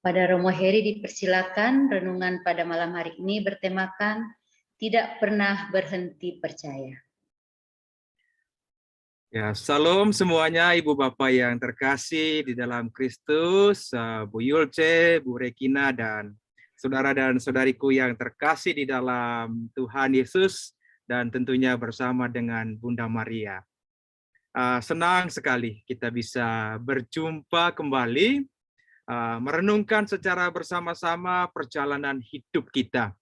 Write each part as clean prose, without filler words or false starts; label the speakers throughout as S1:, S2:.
S1: Pada Romo Heri dipersilakan renungan pada malam hari ini bertemakan tidak pernah berhenti percaya.
S2: Ya, salam semuanya Ibu Bapak yang terkasih di dalam Kristus, Bu Yulce, Bu Regina, dan saudara dan saudariku yang terkasih di dalam Tuhan Yesus, dan tentunya bersama dengan Bunda Maria. Senang sekali kita bisa berjumpa kembali, merenungkan secara bersama-sama perjalanan hidup kita.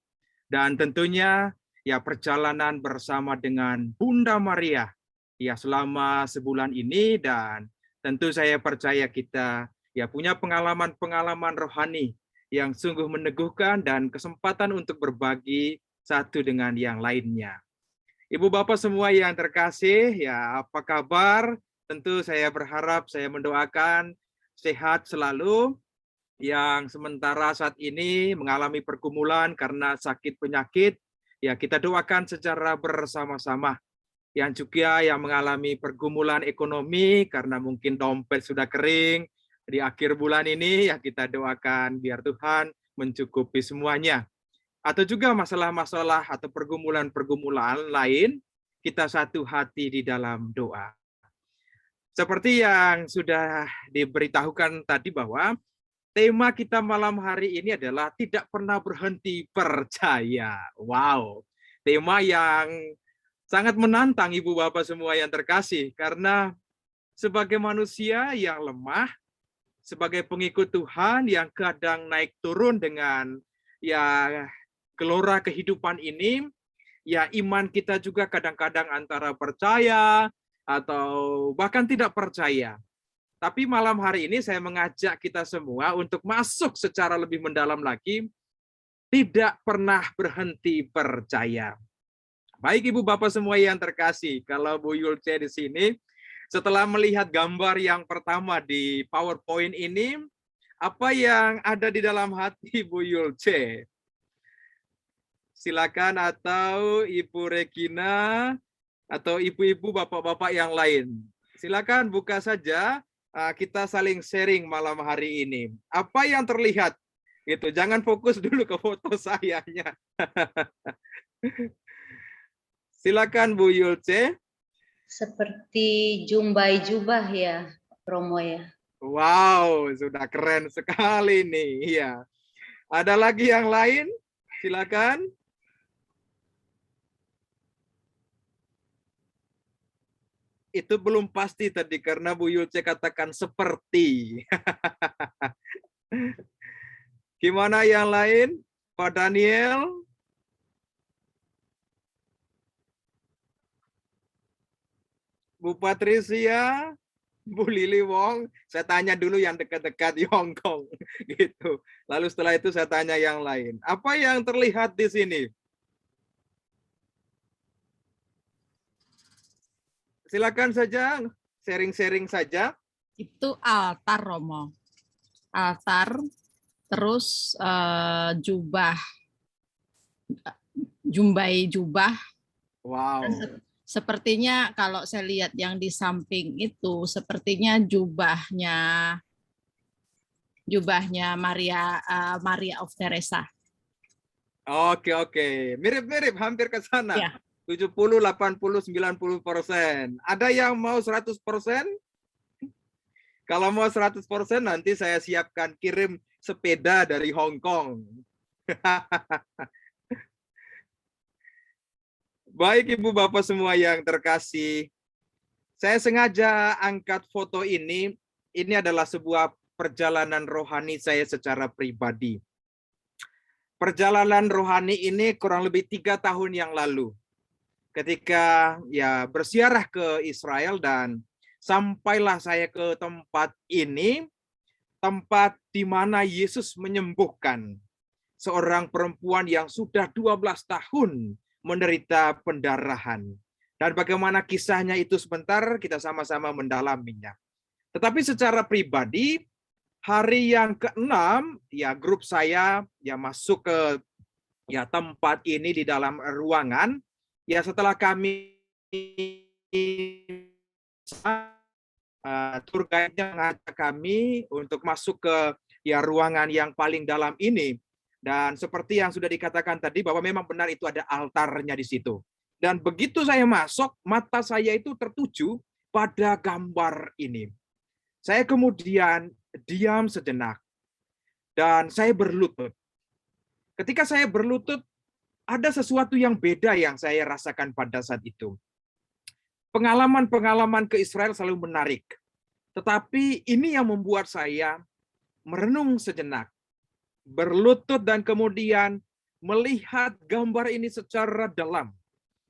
S2: Dan tentunya ya perjalanan bersama dengan Bunda Maria ya selama sebulan ini, dan tentu saya percaya kita ya punya pengalaman-pengalaman rohani yang sungguh meneguhkan dan kesempatan untuk berbagi satu dengan yang lainnya. Ibu Bapak semua yang terkasih, ya apa kabar? Tentu saya berharap, saya mendoakan sehat selalu, yang sementara saat ini mengalami pergumulan karena sakit penyakit, ya kita doakan secara bersama-sama. Yang juga yang mengalami pergumulan ekonomi karena mungkin dompet sudah kering di akhir bulan ini, ya kita doakan biar Tuhan mencukupi semuanya. Atau juga masalah-masalah atau pergumulan-pergumulan lain, kita satu hati di dalam doa. Seperti yang sudah diberitahukan tadi bahwa tema kita malam hari ini adalah tidak pernah berhenti percaya. Wow, tema yang sangat menantang Ibu Bapak semua yang terkasih, karena sebagai manusia yang lemah, sebagai pengikut Tuhan yang kadang naik turun dengan ya gelora kehidupan ini, ya iman kita juga kadang-kadang antara percaya atau bahkan tidak percaya. Tapi malam hari ini saya mengajak kita semua untuk masuk secara lebih mendalam lagi, tidak pernah berhenti percaya. Baik Ibu Bapak semua yang terkasih, kalau Bu Yulce di sini, setelah melihat gambar yang pertama di PowerPoint ini, apa yang ada di dalam hati Bu Yulce? Silakan, atau Ibu Regina, atau ibu-ibu, bapak-bapak yang lain. Silakan buka saja, kita saling sharing malam hari ini. Apa yang terlihat? Gitu, jangan fokus dulu ke foto sayanya. Silakan Bu Yulce.
S1: Seperti jumbai jubah ya, Romo ya.
S2: Wow, sudah keren sekali nih. Iya. Ada lagi yang lain? Silakan. Itu belum pasti tadi karena Bu Yulce katakan seperti. Gimana yang lain? Pak Daniel? Bu Patricia? Bu Lili Wong? Saya tanya dulu yang dekat-dekat di Hong Kong. Gitu. Lalu setelah itu saya tanya yang lain. Apa yang terlihat di sini? Silakan saja, sharing-sharing saja.
S3: Itu altar, Romo. Altar, terus jubah, jumbai jubah.
S2: Wow.
S3: Sepertinya kalau saya lihat yang di samping itu, sepertinya jubahnya Maria of Teresa.
S2: Oke. Mirip-mirip, hampir ke sana.
S3: Ya.
S2: 70, 80, 90%. Ada yang mau 100%? Kalau mau 100%, nanti saya siapkan kirim sepeda dari Hong Kong. Baik Ibu Bapak semua yang terkasih, saya sengaja angkat foto ini. Ini adalah sebuah perjalanan rohani saya secara pribadi. Perjalanan rohani ini kurang lebih 3 tahun yang lalu, ketika ya bersiarah ke Israel, dan sampailah saya ke tempat ini, tempat di mana Yesus menyembuhkan seorang perempuan yang sudah 12 tahun menderita pendarahan. Dan bagaimana kisahnya itu sebentar kita sama-sama mendalaminya. Tetapi secara pribadi, hari yang ke-6 ya grup saya ya masuk ke ya tempat ini di dalam ruangan. Ya setelah kami tour guide-nya mengajak kami untuk masuk ke ya ruangan yang paling dalam ini. Dan seperti yang sudah dikatakan tadi bahwa memang benar itu ada altarnya di situ. Dan begitu saya masuk, mata saya itu tertuju pada gambar ini. Saya kemudian diam sejenak dan saya berlutut. Ketika saya berlutut, ada sesuatu yang beda yang saya rasakan pada saat itu. Pengalaman-pengalaman ke Israel selalu menarik. Tetapi ini yang membuat saya merenung sejenak, berlutut dan kemudian melihat gambar ini secara dalam.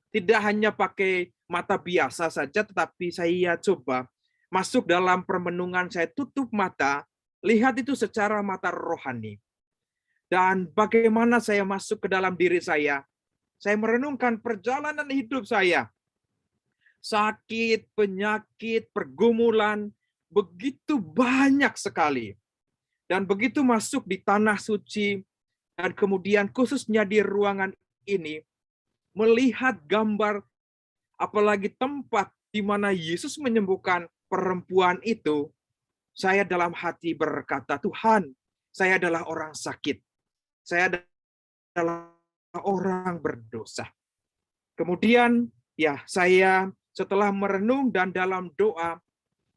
S2: Tidak hanya pakai mata biasa saja, tetapi saya coba masuk dalam permenungan, saya tutup mata, lihat itu secara mata rohani. Dan bagaimana saya masuk ke dalam diri saya merenungkan perjalanan hidup saya. Sakit, penyakit, pergumulan, begitu banyak sekali. Dan begitu masuk di tanah suci, dan kemudian khususnya di ruangan ini, melihat gambar, apalagi tempat di mana Yesus menyembuhkan perempuan itu, saya dalam hati berkata, Tuhan, saya adalah orang sakit. Saya adalah orang berdosa. Kemudian, ya saya setelah merenung dan dalam doa,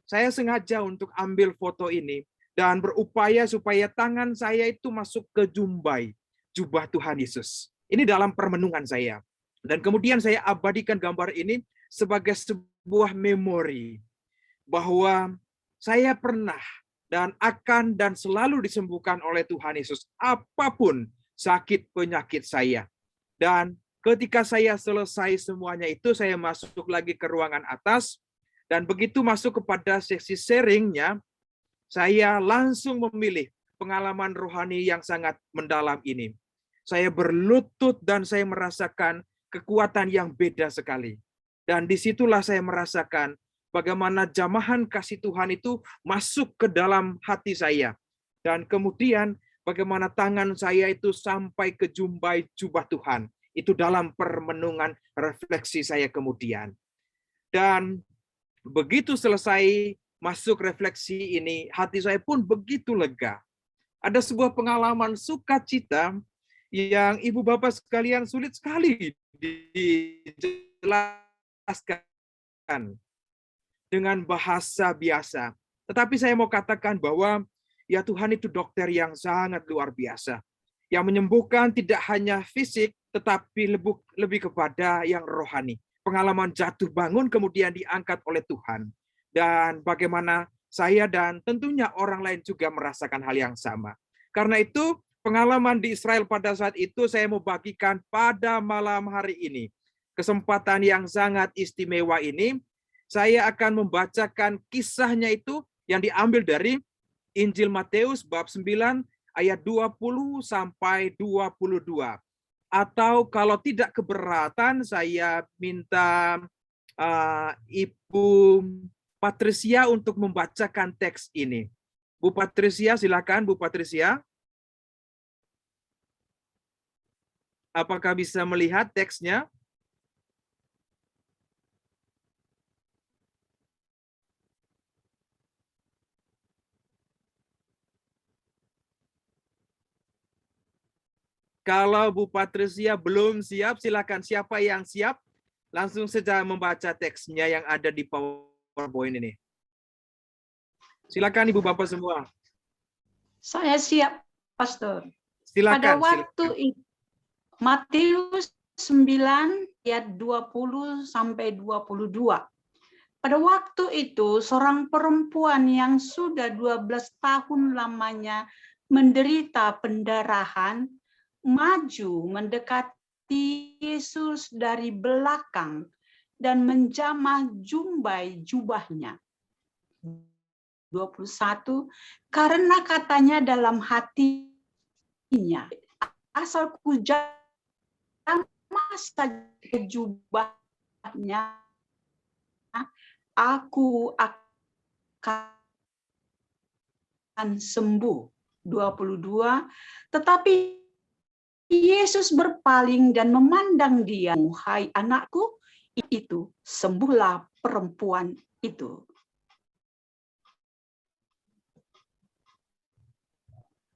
S2: saya sengaja untuk ambil foto ini dan berupaya supaya tangan saya itu masuk ke jubah Tuhan Yesus. Ini dalam permenungan saya. Dan kemudian saya abadikan gambar ini sebagai sebuah memori bahwa saya pernah dan akan dan selalu disembuhkan oleh Tuhan Yesus apapun sakit penyakit saya. Dan ketika saya selesai semuanya itu, saya masuk lagi ke ruangan atas, dan begitu masuk kepada sesi sharingnya, saya langsung memilih pengalaman rohani yang sangat mendalam ini. Saya berlutut dan saya merasakan kekuatan yang beda sekali. Dan disitulah saya merasakan bagaimana jamahan kasih Tuhan itu masuk ke dalam hati saya. Dan kemudian bagaimana tangan saya itu sampai ke jubah Tuhan. Itu dalam permenungan refleksi saya kemudian. Dan begitu selesai masuk refleksi ini, hati saya pun begitu lega. Ada sebuah pengalaman sukacita yang ibu bapak sekalian sulit sekali dijelaskan dengan bahasa biasa. Tetapi saya mau katakan bahwa ya Tuhan itu dokter yang sangat luar biasa. Yang menyembuhkan tidak hanya fisik, tetapi lebih kepada yang rohani. Pengalaman jatuh bangun kemudian diangkat oleh Tuhan. Dan bagaimana saya dan tentunya orang lain juga merasakan hal yang sama. Karena itu pengalaman di Israel pada saat itu saya mau bagikan pada malam hari ini. Kesempatan yang sangat istimewa ini, saya akan membacakan kisahnya itu yang diambil dari Injil Matius bab 9 ayat 20 sampai 22. Atau kalau tidak keberatan, saya minta Ibu Patricia untuk membacakan teks ini. Bu Patricia, silakan Bu Patricia. Apakah bisa melihat teksnya? Kalau Bu Patricia belum siap, silakan. Siapa yang siap, langsung saja membaca teksnya yang ada di PowerPoint ini. Silakan Ibu Bapak semua.
S4: Saya siap, Pastor.
S2: Silakan.
S4: Pada waktu itu, Matius 9 ayat 20 sampai 22. Pada waktu itu, seorang perempuan yang sudah 12 tahun lamanya menderita pendarahan, maju mendekati Yesus dari belakang dan menjamah jubahnya. 21, karena katanya dalam hatinya, asal ku jamah saja jubahnya, aku akan sembuh. 22, tetapi Yesus berpaling dan memandang dia, hai anakku, itu sembuhlah perempuan itu.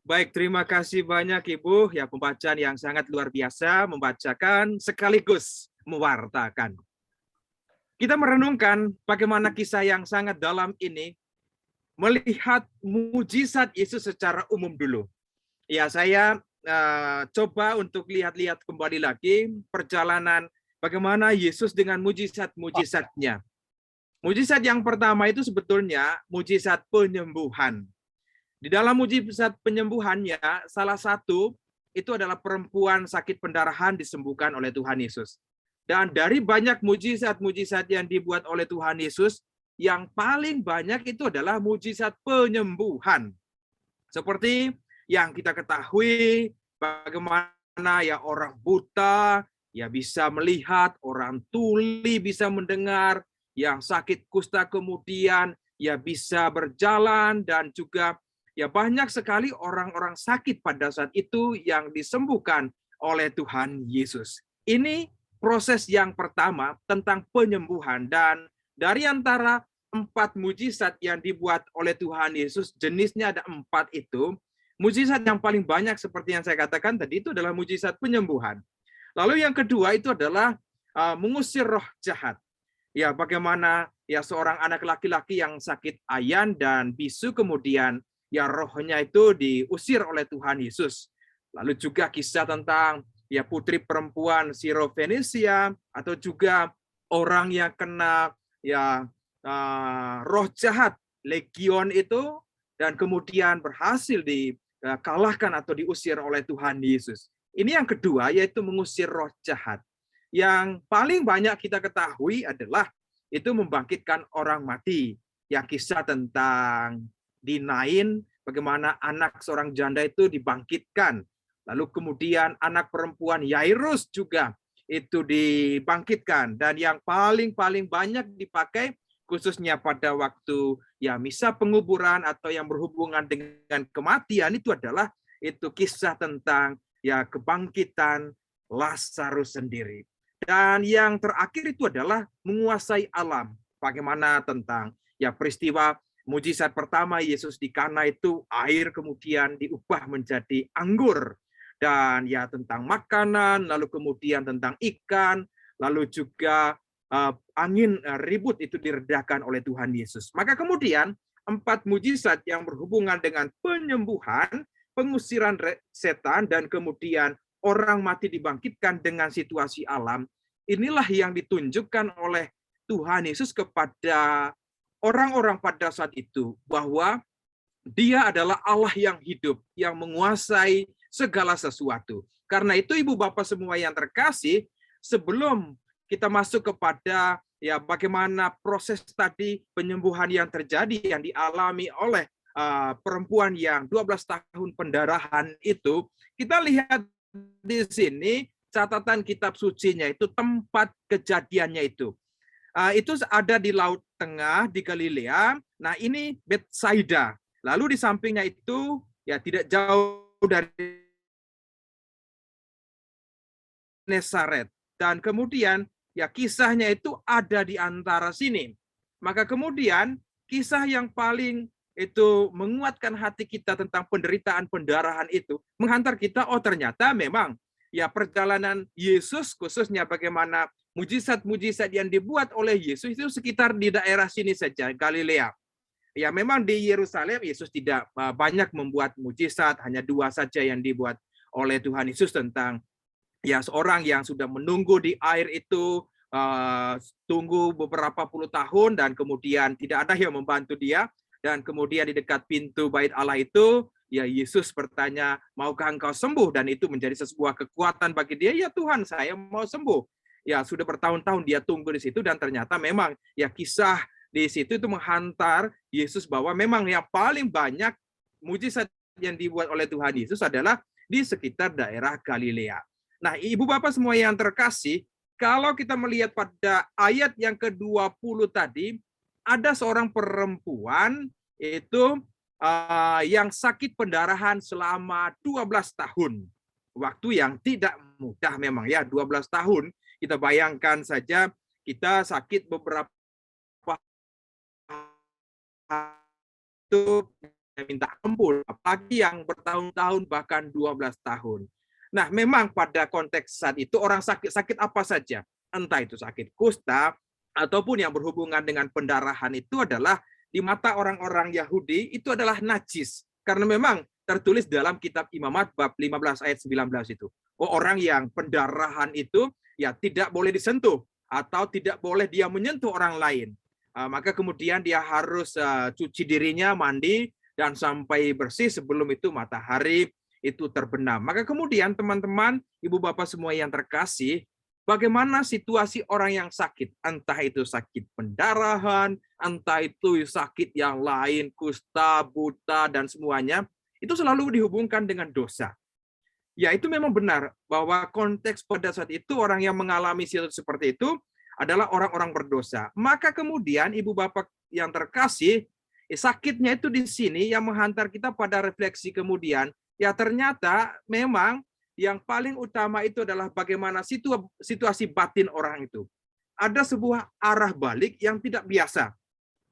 S2: Baik, terima kasih banyak Ibu. Ya, pembacaan yang sangat luar biasa, membacakan sekaligus mewartakan. Kita merenungkan bagaimana kisah yang sangat dalam ini, melihat mujizat Yesus secara umum dulu. Ya, saya coba untuk lihat-lihat kembali lagi perjalanan bagaimana Yesus dengan mujizat-mujizatnya. Mujizat yang pertama itu sebetulnya mujizat penyembuhan. Di dalam mujizat penyembuhannya, salah satu itu adalah perempuan sakit pendarahan disembuhkan oleh Tuhan Yesus. Dan dari banyak mujizat-mujizat yang dibuat oleh Tuhan Yesus, yang paling banyak itu adalah mujizat penyembuhan. Seperti yang kita ketahui, bagaimana ya orang buta ya bisa melihat, orang tuli bisa mendengar, yang sakit kusta kemudian ya bisa berjalan, dan juga ya banyak sekali orang-orang sakit pada saat itu yang disembuhkan oleh Tuhan Yesus. Ini proses yang pertama tentang penyembuhan, dan dari antara 4 mujizat yang dibuat oleh Tuhan Yesus, jenisnya ada 4 itu. Mujizat yang paling banyak seperti yang saya katakan tadi itu adalah mujizat penyembuhan. Lalu yang kedua itu adalah mengusir roh jahat. Ya, bagaimana ya seorang anak laki-laki yang sakit ayan dan bisu kemudian ya rohnya itu diusir oleh Tuhan Yesus. Lalu juga kisah tentang ya putri perempuan Sirofenisia, atau juga orang yang kena ya roh jahat legion itu dan kemudian berhasil dikalahkan atau diusir oleh Tuhan Yesus. Ini yang kedua, yaitu mengusir roh jahat. Yang paling banyak kita ketahui adalah itu membangkitkan orang mati. Yang kisah tentang di Nain, bagaimana anak seorang janda itu dibangkitkan. Lalu kemudian anak perempuan Yairus juga itu dibangkitkan. Dan yang paling banyak dipakai khususnya pada waktu ya misa penguburan atau yang berhubungan dengan kematian, itu adalah itu kisah tentang ya kebangkitan Lazarus sendiri. Dan yang terakhir itu adalah menguasai alam. Bagaimana tentang ya peristiwa mujizat pertama Yesus di Kana itu air kemudian diubah menjadi anggur. Dan ya tentang makanan, lalu kemudian tentang ikan, lalu juga angin ribut itu diredakan oleh Tuhan Yesus. Maka kemudian 4 mujizat yang berhubungan dengan penyembuhan, pengusiran setan, dan kemudian orang mati dibangkitkan dengan situasi alam, inilah yang ditunjukkan oleh Tuhan Yesus kepada orang-orang pada saat itu, bahwa Dia adalah Allah yang hidup, yang menguasai segala sesuatu. Karena itu Ibu Bapak semua yang terkasih, sebelum kita masuk kepada ya bagaimana proses tadi penyembuhan yang terjadi yang dialami oleh perempuan yang 12 tahun pendarahan itu, kita lihat di sini catatan kitab sucinya itu tempat kejadiannya itu ada di Laut Tengah di Galilea. Nah, ini Betsaida. Lalu di sampingnya itu ya tidak jauh dari Nazaret. Dan kemudian ya kisahnya itu ada di antara sini. Maka kemudian kisah yang paling itu menguatkan hati kita tentang penderitaan pendarahan itu menghantar kita, oh ternyata memang ya perjalanan Yesus, khususnya bagaimana mujizat-mujizat yang dibuat oleh Yesus itu sekitar di daerah sini saja, Galilea. Ya memang di Yerusalem Yesus tidak banyak membuat mujizat, hanya 2 saja yang dibuat oleh Tuhan Yesus tentang ya seorang yang sudah menunggu di air itu tunggu beberapa puluh tahun dan kemudian tidak ada yang membantu dia, dan kemudian di dekat pintu bait Allah itu ya Yesus bertanya, maukah engkau sembuh? Dan itu menjadi sebuah kekuatan bagi dia, ya Tuhan saya mau sembuh. Ya sudah bertahun-tahun dia tunggu di situ, dan ternyata memang ya kisah di situ itu menghantar Yesus bahwa memang yang paling banyak mujizat yang dibuat oleh Tuhan Yesus adalah di sekitar daerah Galilea. Nah, Ibu Bapak semua yang terkasih, kalau kita melihat pada ayat yang ke-20 tadi, ada seorang perempuan itu yang sakit pendarahan selama 12 tahun. Waktu yang tidak mudah memang ya, 12 tahun. Kita bayangkan saja kita sakit beberapa itu minta ampun, apalagi yang bertahun-tahun bahkan 12 tahun. Nah, memang pada konteks saat itu orang sakit apa saja, entah itu sakit kusta ataupun yang berhubungan dengan pendarahan itu adalah di mata orang-orang Yahudi itu adalah najis. Karena memang tertulis dalam kitab Imamat bab 15 ayat 19 itu. Orang yang pendarahan itu ya tidak boleh disentuh atau tidak boleh dia menyentuh orang lain. Maka kemudian dia harus cuci dirinya, mandi, dan sampai bersih sebelum itu matahari itu terbenam. Maka kemudian teman-teman, ibu bapak semua yang terkasih, bagaimana situasi orang yang sakit? Entah itu sakit pendarahan, entah itu sakit yang lain, kusta, buta, dan semuanya, itu selalu dihubungkan dengan dosa. Ya, itu memang benar bahwa konteks pada saat itu orang yang mengalami situasi seperti itu adalah orang-orang berdosa. Maka kemudian ibu bapak yang terkasih, sakitnya itu di sini yang menghantar kita pada refleksi kemudian, ya ternyata memang yang paling utama itu adalah bagaimana situasi batin orang itu. Ada sebuah arah balik yang tidak biasa.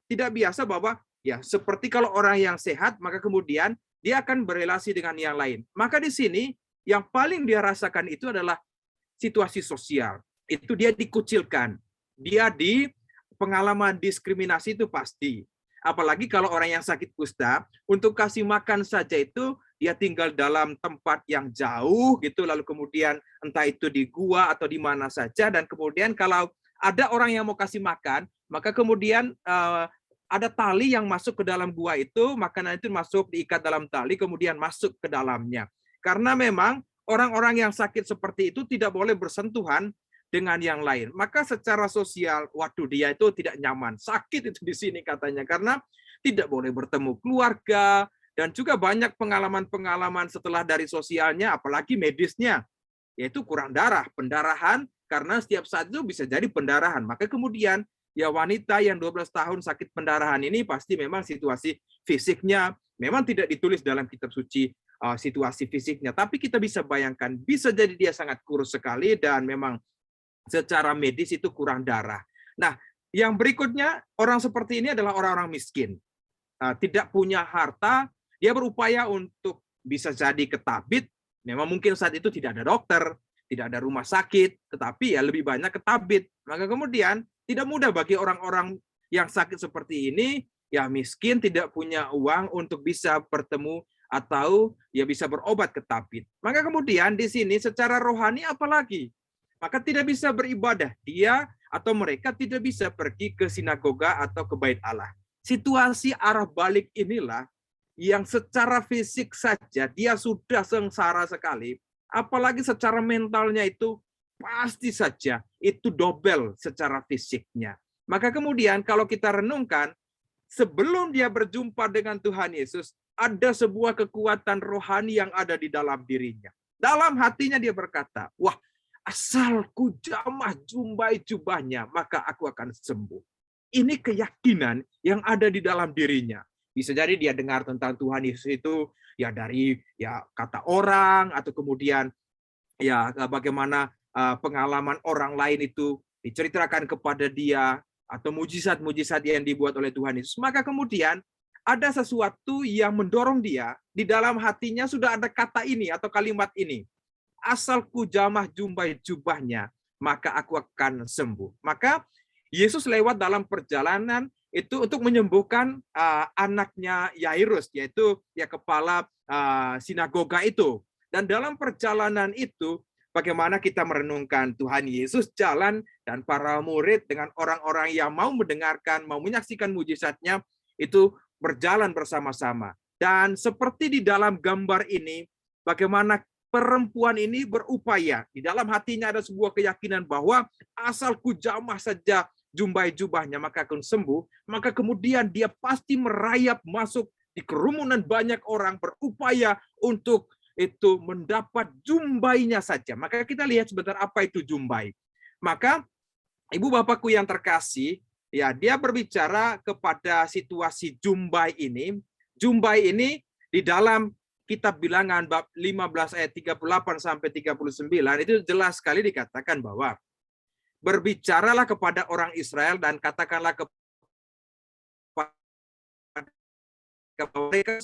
S2: Tidak biasa bahwa ya seperti kalau orang yang sehat, maka kemudian dia akan berelasi dengan yang lain. Maka di sini yang paling dia rasakan itu adalah situasi sosial. Itu dia dikucilkan. Dia di pengalaman diskriminasi itu pasti. Apalagi kalau orang yang sakit kusta, untuk kasih makan saja itu dia tinggal dalam tempat yang jauh gitu, lalu kemudian entah itu di gua atau di mana saja, dan kemudian kalau ada orang yang mau kasih makan, maka kemudian ada tali yang masuk ke dalam gua itu, makanan itu masuk diikat dalam tali, kemudian masuk ke dalamnya. Karena memang orang-orang yang sakit seperti itu tidak boleh bersentuhan dengan yang lain. Maka secara sosial, waduh dia itu tidak nyaman. Sakit itu di sini katanya. Karena tidak boleh bertemu keluarga. Dan juga banyak pengalaman-pengalaman setelah dari sosialnya, apalagi medisnya. Yaitu kurang darah, pendarahan. Karena setiap saat itu bisa jadi pendarahan. Maka kemudian ya wanita yang 12 tahun sakit pendarahan ini pasti memang situasi fisiknya memang tidak ditulis dalam kitab suci situasi fisiknya. Tapi kita bisa bayangkan, bisa jadi dia sangat kurus sekali dan memang secara medis itu kurang darah. Nah, yang berikutnya, orang seperti ini adalah orang-orang miskin. Tidak punya harta, dia berupaya untuk bisa jadi ke tabib. Memang mungkin saat itu tidak ada dokter, tidak ada rumah sakit, tetapi ya lebih banyak ke tabib. Maka kemudian tidak mudah bagi orang-orang yang sakit seperti ini, ya miskin, tidak punya uang untuk bisa bertemu atau ya bisa berobat ke tabib. Maka kemudian di sini secara rohani apalagi? Maka tidak bisa beribadah. Dia atau mereka tidak bisa pergi ke sinagoga atau ke bait Allah. Situasi arah balik inilah yang secara fisik saja dia sudah sengsara sekali. Apalagi secara mentalnya itu pasti saja itu double secara fisiknya. Maka kemudian kalau kita renungkan, sebelum dia berjumpa dengan Tuhan Yesus, ada sebuah kekuatan rohani yang ada di dalam dirinya. Dalam hatinya dia berkata, wah, asal ku jamah jumbai jubahnya, maka aku akan sembuh. Ini keyakinan yang ada di dalam dirinya. Bisa jadi dia dengar tentang Tuhan Yesus itu ya dari ya kata orang, atau kemudian ya bagaimana pengalaman orang lain itu diceritakan kepada dia, atau mujizat-mujizat yang dibuat oleh Tuhan Yesus. Maka kemudian ada sesuatu yang mendorong dia, di dalam hatinya sudah ada kata ini atau kalimat ini. Asal ku jamah jumbai jubahnya, maka aku akan sembuh. Maka Yesus lewat dalam perjalanan itu untuk menyembuhkan anaknya Yairus, yaitu ya kepala sinagoga itu. Dan dalam perjalanan itu, bagaimana kita merenungkan Tuhan Yesus jalan dan para murid dengan orang-orang yang mau mendengarkan, mau menyaksikan mujizatnya, itu berjalan bersama-sama. Dan seperti di dalam gambar ini, bagaimana perempuan ini berupaya. Di dalam hatinya ada sebuah keyakinan bahwa asal ku jamah saja jumbai jubahnya maka akan sembuh. Maka kemudian dia pasti merayap masuk di kerumunan banyak orang berupaya untuk itu mendapat jumbainya saja. Maka kita lihat sebentar apa itu jumbai. Maka ibu bapakku yang terkasih, ya dia berbicara kepada situasi jumbai ini. Jumbai ini di dalam Kitab Bilangan bab 15 ayat 38 sampai 39 itu jelas sekali dikatakan bahwa berbicaralah kepada orang Israel dan katakanlah kepada mereka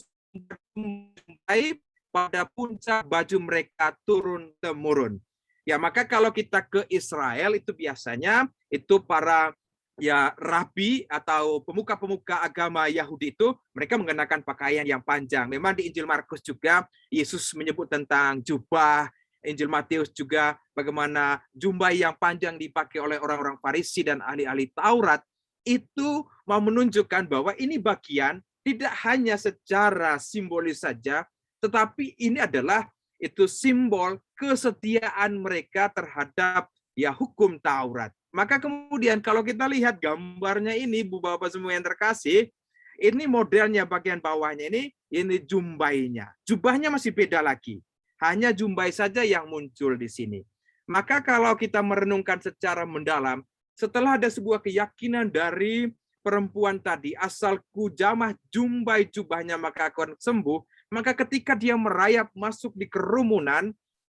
S2: pada puncak baju mereka turun-temurun. Ya, maka kalau kita ke Israel itu biasanya itu para ya rabi atau pemuka-pemuka agama Yahudi itu mereka mengenakan pakaian yang panjang. Memang di Injil Markus juga Yesus menyebut tentang jubah, Injil Matius juga bagaimana jubah yang panjang dipakai oleh orang-orang Farisi dan ahli-ahli Taurat. Itu mau menunjukkan bahwa ini bagian tidak hanya secara simbolis saja, tetapi ini adalah itu simbol kesetiaan mereka terhadap ya hukum Taurat. Maka kemudian kalau kita lihat gambarnya ini, Bu Bapak semua yang terkasih, ini modelnya bagian bawahnya ini jumbainya. Jubahnya masih beda lagi. Hanya jumbai saja yang muncul di sini. Maka kalau kita merenungkan secara mendalam, setelah ada sebuah keyakinan dari perempuan tadi, asalku jamah jumbai jubahnya maka akan sembuh, maka ketika dia merayap masuk di kerumunan,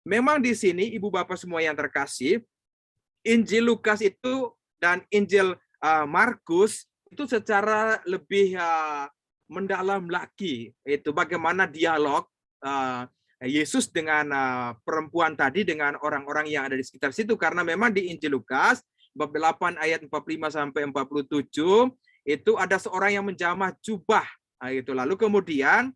S2: memang di sini Ibu Bapak semua yang terkasih, Injil Lukas itu dan Injil Markus itu secara lebih mendalam lagi itu bagaimana dialog Yesus dengan perempuan tadi dengan orang-orang yang ada di sekitar situ, karena memang di Injil Lukas bab 8 ayat 45 sampai 47 itu ada seorang yang menjamah jubah itu, lalu kemudian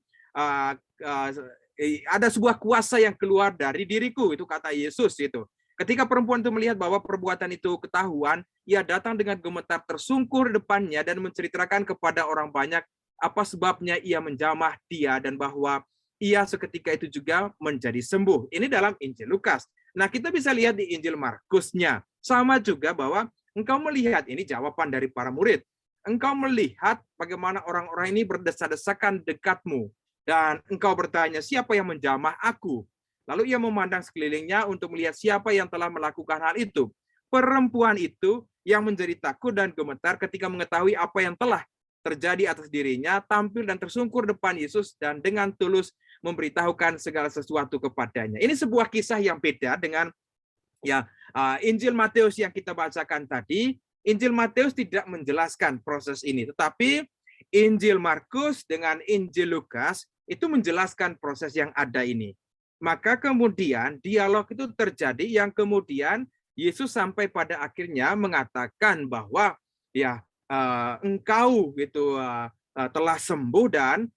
S2: ada sebuah kuasa yang keluar dari diriku, itu kata Yesus itu. Ketika perempuan itu melihat bahwa perbuatan itu ketahuan, ia datang dengan gemetar tersungkur depannya dan menceritakan kepada orang banyak apa sebabnya ia menjamah dia dan bahwa ia seketika itu juga menjadi sembuh. Ini dalam Injil Lukas. Nah, kita bisa lihat di Injil Markusnya. Sama juga bahwa engkau melihat, ini jawaban dari para murid. Engkau melihat bagaimana orang-orang ini berdesak-desakan dekatmu. Dan engkau bertanya, siapa yang menjamah aku? Lalu ia memandang sekelilingnya untuk melihat siapa yang telah melakukan hal itu. Perempuan itu yang menjadi takut dan gemetar ketika mengetahui apa yang telah terjadi atas dirinya, tampil dan tersungkur depan Yesus dan dengan tulus memberitahukan segala sesuatu kepadanya. Ini sebuah kisah yang beda dengan ya Injil Matius yang kita bacakan tadi. Injil Matius tidak menjelaskan proses ini, tetapi Injil Markus dengan Injil Lukas itu menjelaskan proses yang ada ini. Maka kemudian dialog itu terjadi yang kemudian Yesus sampai pada akhirnya mengatakan bahwa ya engkau gitu telah sembuh, dan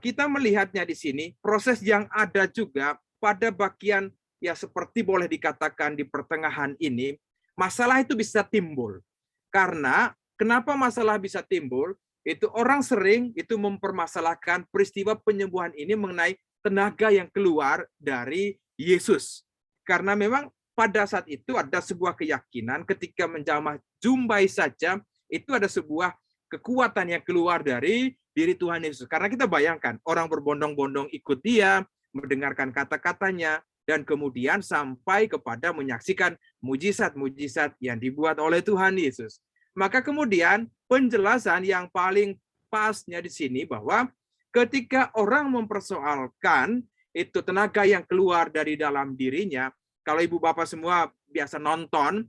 S2: kita melihatnya di sini proses yang ada juga pada bagian ya seperti boleh dikatakan di pertengahan ini, masalah itu bisa timbul. Karena kenapa masalah bisa timbul? Itu orang sering itu mempermasalahkan peristiwa penyembuhan ini mengenai tenaga yang keluar dari Yesus. Karena memang pada saat itu ada sebuah keyakinan ketika menjamah jumbai saja, itu ada sebuah kekuatan yang keluar dari diri Tuhan Yesus. Karena kita bayangkan, orang berbondong-bondong ikut dia, mendengarkan kata-katanya, dan kemudian sampai kepada menyaksikan mujizat-mujizat yang dibuat oleh Tuhan Yesus. Maka kemudian penjelasan yang paling pasnya di sini bahwa ketika orang mempersoalkan itu tenaga yang keluar dari dalam dirinya, kalau Ibu Bapak semua biasa nonton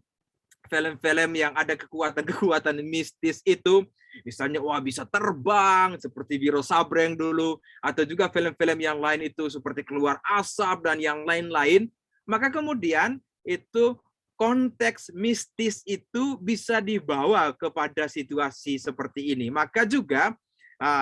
S2: film-film yang ada kekuatan-kekuatan mistis itu, misalnya wah bisa terbang seperti Wiro Sableng dulu, atau juga film-film yang lain itu seperti keluar asap dan yang lain-lain, maka kemudian itu konteks mistis itu bisa dibawa kepada situasi seperti ini. Maka juga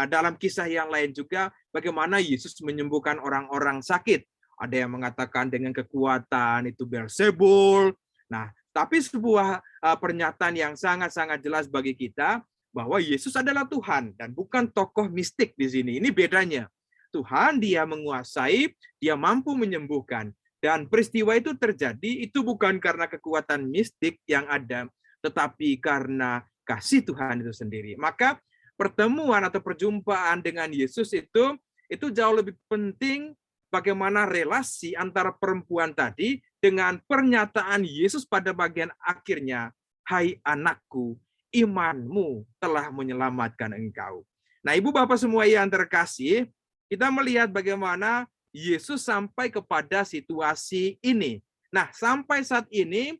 S2: dalam kisah yang lain juga bagaimana Yesus menyembuhkan orang-orang sakit. Ada yang mengatakan dengan kekuatan itu Beelzebul. Nah, tapi sebuah pernyataan yang sangat-sangat jelas bagi kita bahwa Yesus adalah Tuhan dan bukan tokoh mistik di sini. Ini bedanya. Tuhan, dia menguasai, dia mampu menyembuhkan. Dan peristiwa itu terjadi itu bukan karena kekuatan mistik yang ada, tetapi karena kasih Tuhan itu sendiri. Maka pertemuan atau perjumpaan dengan Yesus itu jauh lebih penting bagaimana relasi antara perempuan tadi dengan pernyataan Yesus pada bagian akhirnya, hai anakku, imanmu telah menyelamatkan engkau. Nah, Ibu Bapak semua yang terkasih, kita melihat bagaimana Yesus sampai kepada situasi ini. Nah, sampai saat ini,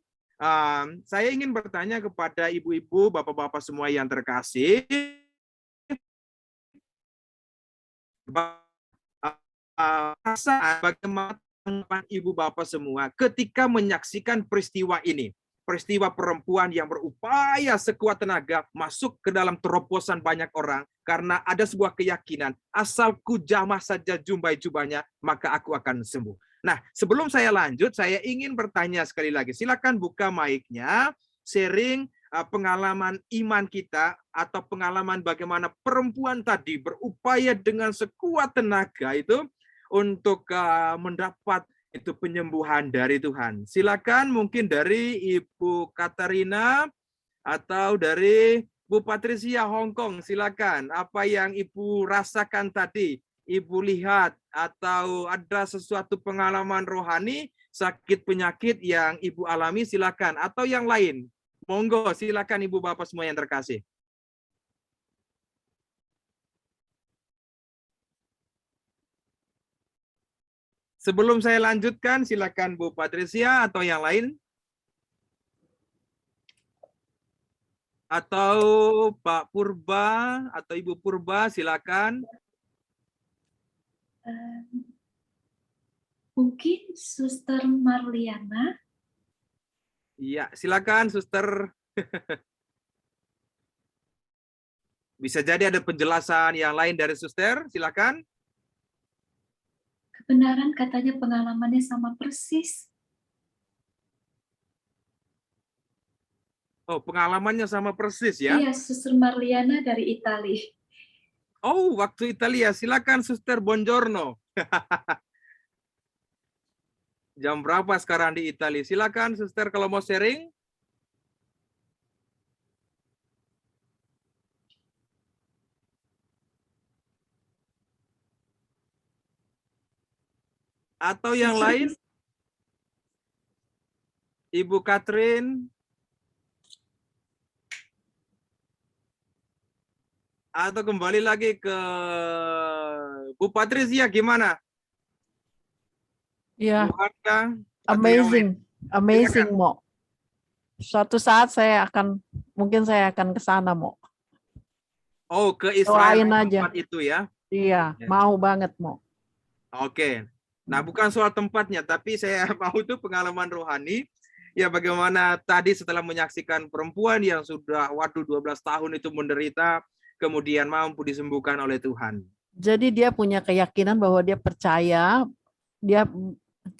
S2: saya ingin bertanya kepada ibu-ibu, bapak-bapak semua yang terkasih, perasaan bagaimana tanggapan Ibu Bapak semua ketika menyaksikan peristiwa ini. Peristiwa perempuan yang berupaya sekuat tenaga masuk ke dalam terobosan banyak orang karena ada sebuah keyakinan, asalku jamah saja jumbai jubahnya, maka aku akan sembuh. Nah, sebelum saya lanjut, saya ingin bertanya sekali lagi. Silakan buka mic-nya, sharing pengalaman iman kita atau pengalaman bagaimana perempuan tadi berupaya dengan sekuat tenaga itu untuk mendapat itu penyembuhan dari Tuhan. Silakan mungkin dari Ibu Katarina atau dari Bu Patricia Hong Kong. Silakan. Apa yang Ibu rasakan tadi? Ibu lihat atau ada sesuatu pengalaman rohani, sakit penyakit yang Ibu alami, silakan. Atau yang lain. Monggo, silakan Ibu Bapak semua yang terkasih. Sebelum saya lanjutkan, silakan Bu Patricia atau yang lain. Atau Pak Purba atau Ibu Purba, silakan.
S5: Mungkin Suster Marliana.
S2: Iya, silakan Suster. Bisa jadi ada penjelasan yang lain dari Suster, silakan.
S5: Kebenaran katanya pengalamannya sama persis.
S2: Oh, pengalamannya sama persis ya?
S5: Iya, Suster Marliana dari Italia.
S2: Oh, waktu Italia. Silakan Suster, buongiorno. Jam berapa sekarang di Italia? Silakan Suster kalau mau sharing. Atau yang lain? Ibu Catherine? Atau kembali lagi ke Bu Patricia, gimana?
S6: Ya,
S2: Bu Anda, atau yang lain?
S6: amazing, amazing,
S2: Silakan.
S6: Mo. Suatu saat mungkin saya akan ke sana, Mo.
S2: Oh, ke Israel
S6: Doain aja.
S2: tempat itu ya?
S6: Iya,
S2: Ya.
S6: mau banget, Mo.
S2: Oke. Nah, bukan soal tempatnya, tapi saya mau itu pengalaman rohani. Ya, bagaimana tadi setelah menyaksikan perempuan yang sudah 12 tahun itu menderita, kemudian mampu disembuhkan oleh Tuhan.
S6: Jadi dia punya keyakinan bahwa dia percaya, dia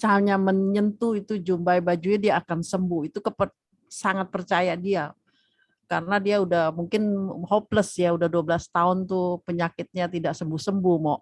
S6: hanya menyentuh itu jumbai bajunya dia akan sembuh. Itu sangat percaya dia. Karena dia udah mungkin hopeless ya, udah 12 tahun tuh penyakitnya tidak sembuh-sembuh, Mo.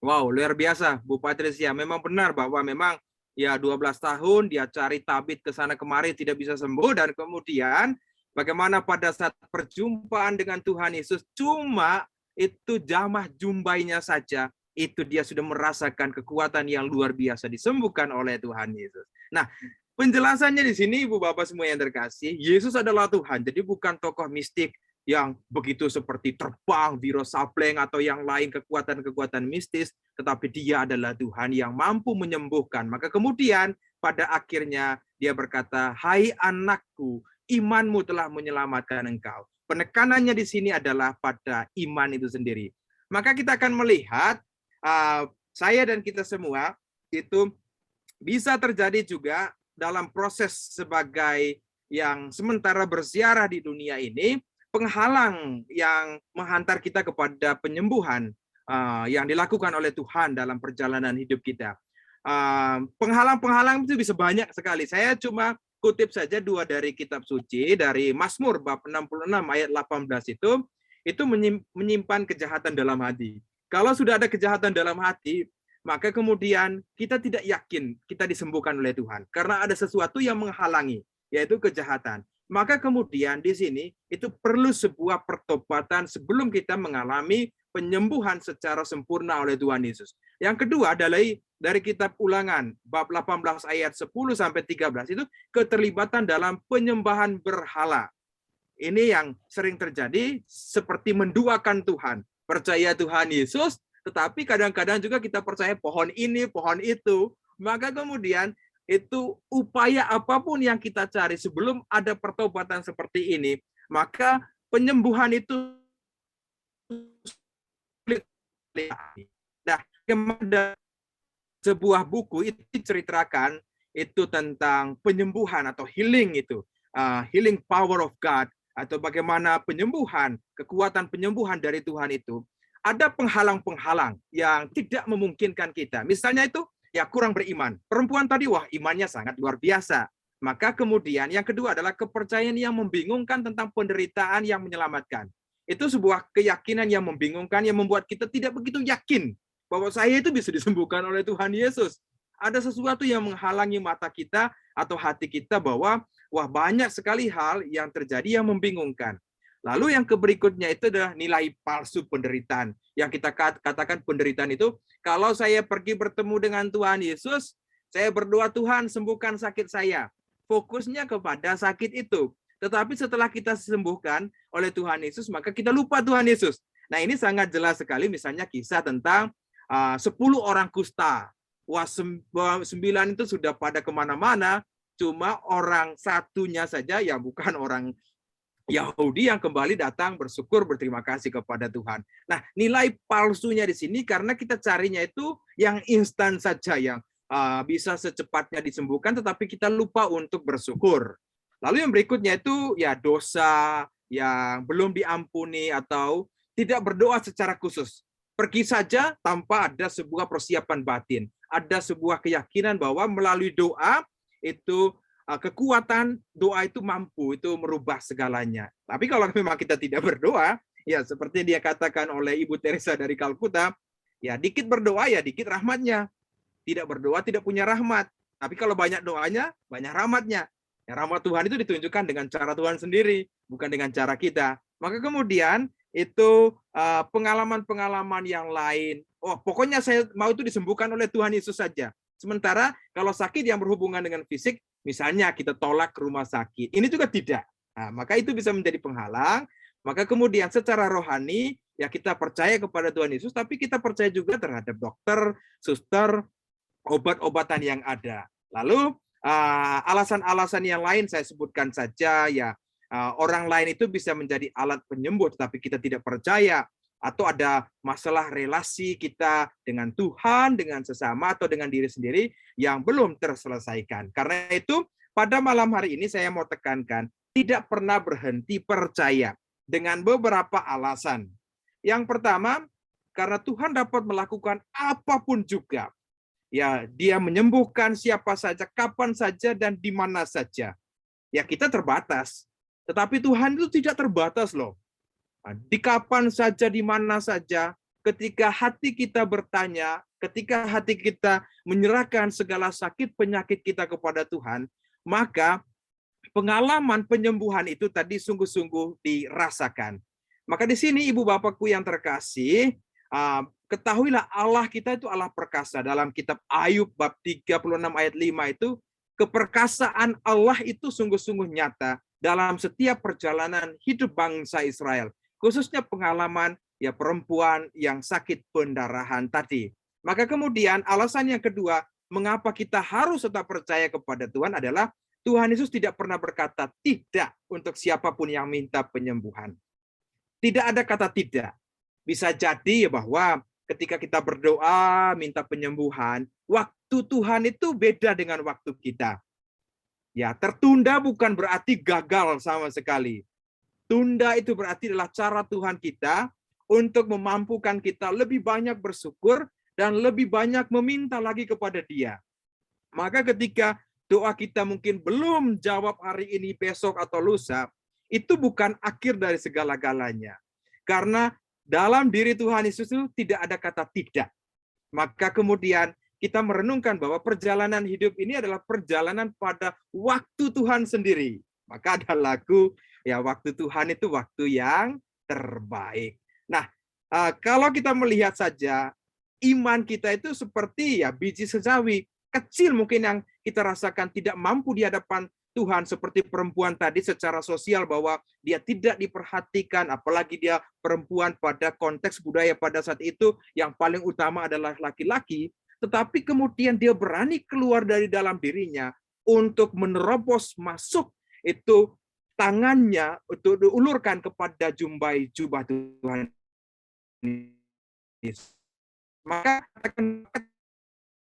S2: Wow, luar biasa Bu Patricia. Memang benar bahwa memang ya 12 tahun dia cari tabib ke sana kemari tidak bisa sembuh, dan kemudian bagaimana pada saat perjumpaan dengan Tuhan Yesus cuma itu jamah jumbainya saja, itu dia sudah merasakan kekuatan yang luar biasa disembuhkan oleh Tuhan Yesus. Nah, penjelasannya di sini Ibu Bapak semua yang terkasih, Yesus adalah Tuhan. Jadi bukan tokoh mistik yang begitu seperti terbang, Wiro Sableng atau yang lain kekuatan-kekuatan mistis, tetapi dia adalah Tuhan yang mampu menyembuhkan. Maka kemudian pada akhirnya dia berkata, "Hai anakku, imanmu telah menyelamatkan engkau." Penekanannya di sini adalah pada iman itu sendiri. Maka kita akan melihat, saya dan kita semua itu bisa terjadi juga dalam proses sebagai yang sementara berziarah di dunia ini, penghalang yang menghantar kita kepada penyembuhan yang dilakukan oleh Tuhan dalam perjalanan hidup kita. Penghalang-penghalang itu bisa banyak sekali. Saya cuma kutip saja 2 dari kitab suci, dari Mazmur bab 66 ayat 18 itu menyimpan kejahatan dalam hati. Kalau sudah ada kejahatan dalam hati, maka kemudian kita tidak yakin kita disembuhkan oleh Tuhan. Karena ada sesuatu yang menghalangi, yaitu kejahatan. Maka kemudian di sini itu perlu sebuah pertobatan sebelum kita mengalami penyembuhan secara sempurna oleh Tuhan Yesus. Yang kedua adalah dari kitab Ulangan bab 18 ayat 10 sampai 13 itu keterlibatan dalam penyembahan berhala. Ini yang sering terjadi seperti menduakan Tuhan. Percaya Tuhan Yesus, tetapi kadang-kadang juga kita percaya pohon ini, pohon itu. Maka kemudian itu upaya apapun yang kita cari sebelum ada pertobatan seperti ini, maka penyembuhan itu. Nah, bagaimana sebuah buku itu diceritakan itu tentang penyembuhan atau healing itu, healing power of God, atau bagaimana penyembuhan, kekuatan penyembuhan dari Tuhan itu. Ada penghalang-penghalang yang tidak memungkinkan kita. Misalnya itu ya kurang beriman. Perempuan tadi wah imannya sangat luar biasa. Maka kemudian yang kedua adalah kepercayaan yang membingungkan tentang penderitaan yang menyelamatkan. Itu sebuah keyakinan yang membingungkan yang membuat kita tidak begitu yakin bahwa saya itu bisa disembuhkan oleh Tuhan Yesus. Ada sesuatu yang menghalangi mata kita atau hati kita bahwa wah banyak sekali hal yang terjadi yang membingungkan. Lalu yang berikutnya itu adalah nilai palsu penderitaan. Yang kita katakan penderitaan itu, kalau saya pergi bertemu dengan Tuhan Yesus, saya berdoa Tuhan sembuhkan sakit saya. Fokusnya kepada sakit itu. Tetapi setelah kita disembuhkan oleh Tuhan Yesus, maka kita lupa Tuhan Yesus. Nah ini sangat jelas sekali misalnya kisah tentang 10 orang kusta. Wah, 9 itu sudah pada kemana-mana, cuma orang satunya saja yang bukan orang Yahudi yang kembali datang bersyukur berterima kasih kepada Tuhan. Nah, nilai palsunya di sini karena kita carinya itu yang instan saja, yang bisa secepatnya disembuhkan, tetapi kita lupa untuk bersyukur. Lalu yang berikutnya itu ya dosa yang belum diampuni atau tidak berdoa secara khusus. Pergi saja tanpa ada sebuah persiapan batin. Ada sebuah keyakinan bahwa melalui doa itu kekuatan doa itu mampu itu merubah segalanya. Tapi kalau memang kita tidak berdoa, ya seperti dia katakan oleh Ibu Teresa dari Kalkuta, ya dikit berdoa ya dikit rahmatnya. Tidak berdoa tidak punya rahmat. Tapi kalau banyak doanya, banyak rahmatnya. Ya, rahmat Tuhan itu ditunjukkan dengan cara Tuhan sendiri, bukan dengan cara kita. Maka kemudian itu pengalaman-pengalaman yang lain. Oh, pokoknya saya mau itu disembuhkan oleh Tuhan Yesus saja. Sementara kalau sakit yang berhubungan dengan fisik, misalnya kita tolak ke rumah sakit, ini juga tidak. Nah, maka itu bisa menjadi penghalang. Maka kemudian secara rohani, ya kita percaya kepada Tuhan Yesus, tapi kita percaya juga terhadap dokter, suster, obat-obatan yang ada. Lalu alasan-alasan yang lain saya sebutkan saja, ya orang lain itu bisa menjadi alat penyembuh, tetapi kita tidak percaya. Atau ada masalah relasi kita dengan Tuhan, dengan sesama, atau dengan diri sendiri yang belum terselesaikan. Karena itu, pada malam hari ini saya mau tekankan, tidak pernah berhenti percaya dengan beberapa alasan. Yang pertama, karena Tuhan dapat melakukan apapun juga. Ya, Dia menyembuhkan siapa saja, kapan saja, dan di mana saja. Ya, kita terbatas. Tetapi Tuhan itu tidak terbatas loh. Di kapan saja, di mana saja, ketika hati kita bertanya, ketika hati kita menyerahkan segala sakit penyakit kita kepada Tuhan, maka pengalaman penyembuhan itu tadi sungguh-sungguh dirasakan. Maka di sini Ibu Bapakku yang terkasih, ketahuilah Allah kita itu Allah perkasa. Dalam kitab Ayub bab 36 ayat 5 itu, keperkasaan Allah itu sungguh-sungguh nyata dalam setiap perjalanan hidup bangsa Israel. Khususnya pengalaman ya perempuan yang sakit pendarahan tadi. Maka kemudian alasan yang kedua, mengapa kita harus tetap percaya kepada Tuhan adalah Tuhan Yesus tidak pernah berkata tidak untuk siapapun yang minta penyembuhan. Tidak ada kata tidak. Bisa jadi ya bahwa ketika kita berdoa minta penyembuhan, waktu Tuhan itu beda dengan waktu kita. Ya, tertunda bukan berarti gagal sama sekali. Tunda itu berarti adalah cara Tuhan kita untuk memampukan kita lebih banyak bersyukur dan lebih banyak meminta lagi kepada Dia. Maka ketika doa kita mungkin belum jawab hari ini, besok, atau lusa, itu bukan akhir dari segala-galanya. Karena dalam diri Tuhan Yesus itu tidak ada kata tidak. Maka kemudian kita merenungkan bahwa perjalanan hidup ini adalah perjalanan pada waktu Tuhan sendiri. Maka ada lagu, ya waktu Tuhan itu waktu yang terbaik. Nah, kalau kita melihat saja, iman kita itu seperti ya biji sesawi. Kecil mungkin yang kita rasakan tidak mampu di hadapan Tuhan. Seperti perempuan tadi secara sosial bahwa dia tidak diperhatikan. Apalagi dia perempuan pada konteks budaya pada saat itu yang paling utama adalah laki-laki. Tetapi kemudian dia berani keluar dari dalam dirinya untuk menerobos masuk itu tangannya untuk diulurkan kepada jubah Tuhan Yesus. maka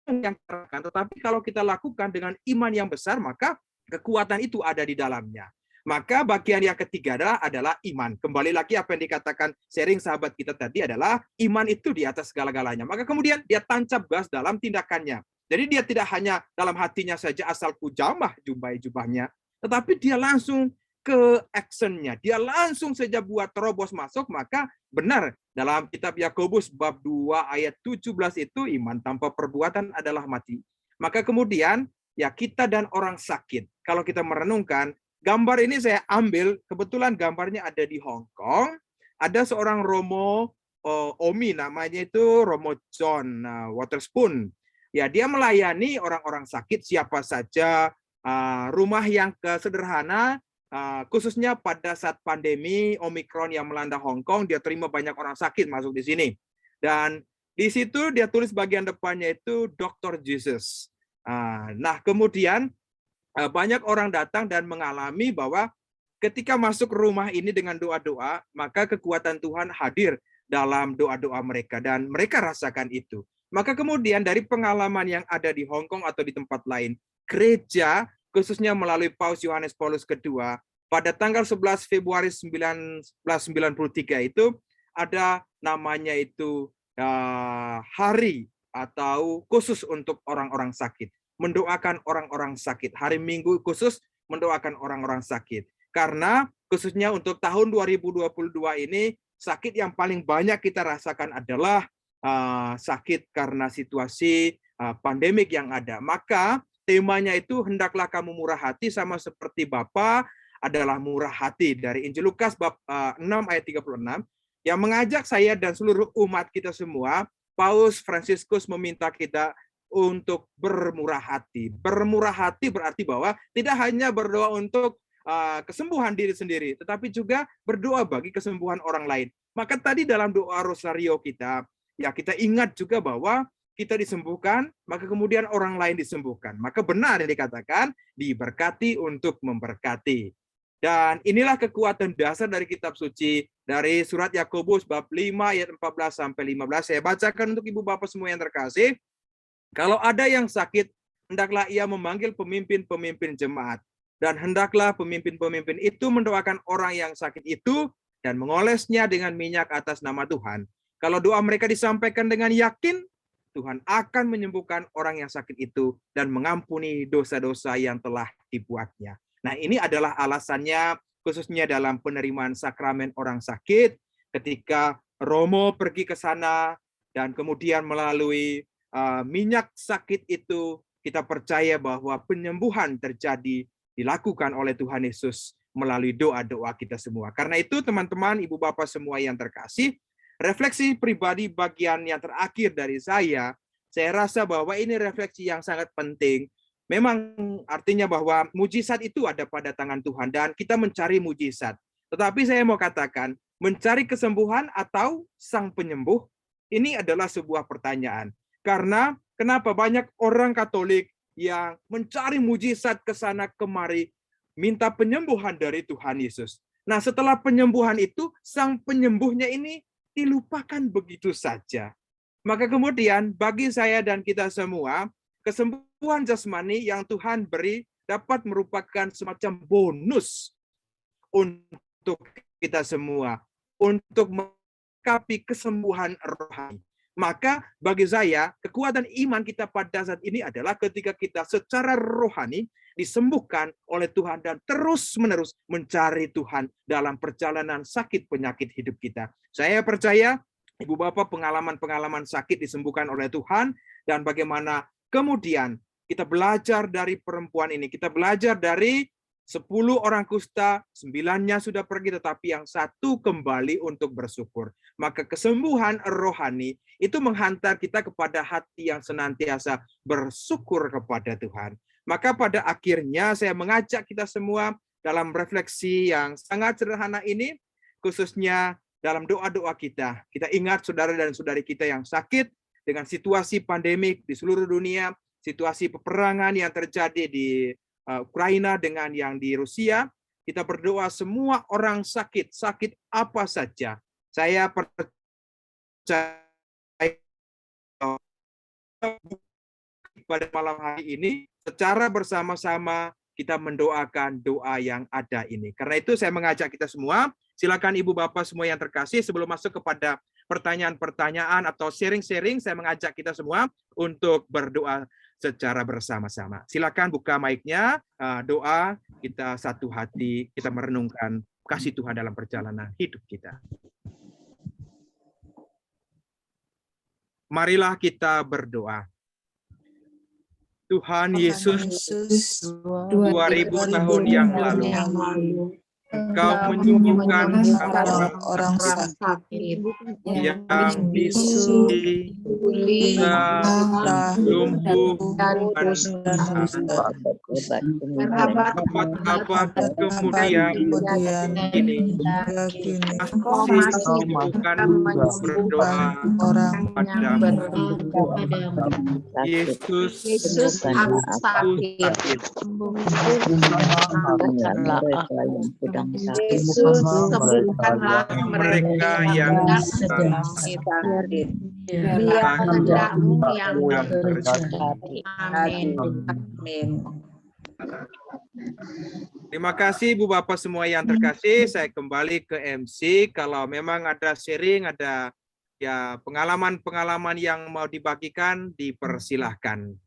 S2: yang terangkan. Tetapi kalau kita lakukan dengan iman yang besar, maka kekuatan itu ada di dalamnya. Maka bagian yang ketiga adalah iman. Kembali lagi apa yang dikatakan sharing sahabat kita tadi adalah iman itu di atas segala-galanya. Maka kemudian dia tancap gas dalam tindakannya. Jadi dia tidak hanya dalam hatinya saja asal kujamah jubahnya, tetapi dia langsung ke actionnya. Dia langsung saja buat terobos masuk, maka benar dalam kitab Yakobus bab 2 ayat 17 itu iman tanpa perbuatan adalah mati. Maka kemudian ya kita dan orang sakit. Kalau kita merenungkan, gambar ini saya ambil, kebetulan gambarnya ada di Hong Kong. Ada seorang Romo Omi, namanya itu Romo John Waterspoon. Ya, dia melayani orang-orang sakit siapa saja, rumah yang sederhana, khususnya pada saat pandemi Omikron yang melanda Hong Kong, dia terima banyak orang sakit masuk di sini. Dan di situ dia tulis bagian depannya itu Dr. Jesus. Nah, kemudian banyak orang datang dan mengalami bahwa ketika masuk rumah ini dengan doa-doa, maka kekuatan Tuhan hadir dalam doa-doa mereka dan mereka rasakan itu. Maka kemudian dari pengalaman yang ada di Hong Kong atau di tempat lain, gereja khususnya melalui Paus Yohanes Paulus II pada tanggal 11 Februari 1993 itu ada namanya itu hari atau khusus untuk orang-orang sakit. Mendoakan orang-orang sakit. Hari Minggu khusus mendoakan orang-orang sakit. Karena khususnya untuk tahun 2022 ini, sakit yang paling banyak kita rasakan adalah sakit karena situasi pandemik yang ada. Maka temanya itu hendaklah kamu murah hati sama seperti Bapa adalah murah hati. Dari Injil Lukas bab 6 ayat 36 yang mengajak saya dan seluruh umat kita semua, Paus Fransiskus meminta kita untuk bermurah hati. Bermurah hati berarti bahwa tidak hanya berdoa untuk kesembuhan diri sendiri, tetapi juga berdoa bagi kesembuhan orang lain. Maka tadi dalam doa Rosario kita, ya kita ingat juga bahwa kita disembuhkan, maka kemudian orang lain disembuhkan. Maka benar yang dikatakan, diberkati untuk memberkati. Dan inilah kekuatan dasar dari kitab suci, dari surat Yakobus bab 5 ayat 14 sampai 15. Saya bacakan untuk ibu bapak semua yang terkasih. Kalau ada yang sakit, hendaklah ia memanggil pemimpin-pemimpin jemaat. Dan hendaklah pemimpin-pemimpin itu mendoakan orang yang sakit itu dan mengolesnya dengan minyak atas nama Tuhan. Kalau doa mereka disampaikan dengan yakin, Tuhan akan menyembuhkan orang yang sakit itu dan mengampuni dosa-dosa yang telah dibuatnya. Nah, ini adalah alasannya khususnya dalam penerimaan sakramen orang sakit ketika Romo pergi ke sana dan kemudian melalui minyak sakit itu kita percaya bahwa penyembuhan terjadi dilakukan oleh Tuhan Yesus melalui doa-doa kita semua. Karena itu teman-teman, ibu bapak semua yang terkasih, refleksi pribadi bagian yang terakhir dari saya rasa bahwa ini refleksi yang sangat penting. Memang artinya bahwa mujizat itu ada pada tangan Tuhan dan kita mencari mujizat. Tetapi saya mau katakan, mencari kesembuhan atau sang penyembuh, ini adalah sebuah pertanyaan. Karena kenapa banyak orang Katolik yang mencari mujizat ke sana kemari, minta penyembuhan dari Tuhan Yesus. Nah, setelah penyembuhan itu, sang penyembuhnya ini dilupakan begitu saja. Maka kemudian bagi saya dan kita semua, kesembuhan jasmani yang Tuhan beri dapat merupakan semacam bonus untuk kita semua, untuk melengkapi kesembuhan rohani. Maka bagi saya, kekuatan iman kita pada saat ini adalah ketika kita secara rohani disembuhkan oleh Tuhan dan terus-menerus mencari Tuhan dalam perjalanan sakit penyakit hidup kita. Saya percaya, Ibu Bapak, pengalaman-pengalaman sakit disembuhkan oleh Tuhan, dan bagaimana kemudian kita belajar dari perempuan ini. Kita belajar dari 10 orang kusta, 9-nya sudah pergi, tetapi yang 1 kembali untuk bersyukur. Maka kesembuhan rohani itu menghantar kita kepada hati yang senantiasa bersyukur kepada Tuhan. Maka pada akhirnya saya mengajak kita semua dalam refleksi yang sangat sederhana ini, khususnya dalam doa-doa kita. Kita ingat saudara dan saudari kita yang sakit dengan situasi pandemik di seluruh dunia, situasi peperangan yang terjadi di Ukraina dengan yang di Rusia. Kita berdoa semua orang sakit apa saja. Saya percaya pada malam hari ini secara bersama-sama kita mendoakan doa yang ada ini. Karena itu saya mengajak kita semua, silakan Ibu Bapak semua yang terkasih, sebelum masuk kepada pertanyaan-pertanyaan atau sharing-sharing, saya mengajak kita semua untuk berdoa secara bersama-sama. Silakan buka mic-nya, doa, kita satu hati, kita merenungkan kasih Tuhan dalam perjalanan hidup kita. Marilah kita berdoa. Tuhan Yesus, 2000 tahun yang lalu, Engkau menyembuhkan orang sakit yang disuntik, lumpuh, abad kemudian ini masih berdoa padamu. Yesus sakit.
S7: Yesus, sembuhkanlah
S2: mereka yang
S7: sedang sakit. Biar kehendak-Mu yang terjadi. Amin. Amin.
S2: Terima kasih Bu Bapak semua yang terkasih. Saya kembali ke MC. Kalau memang ada sharing, ada ya pengalaman-pengalaman yang mau dibagikan, dipersilahkan.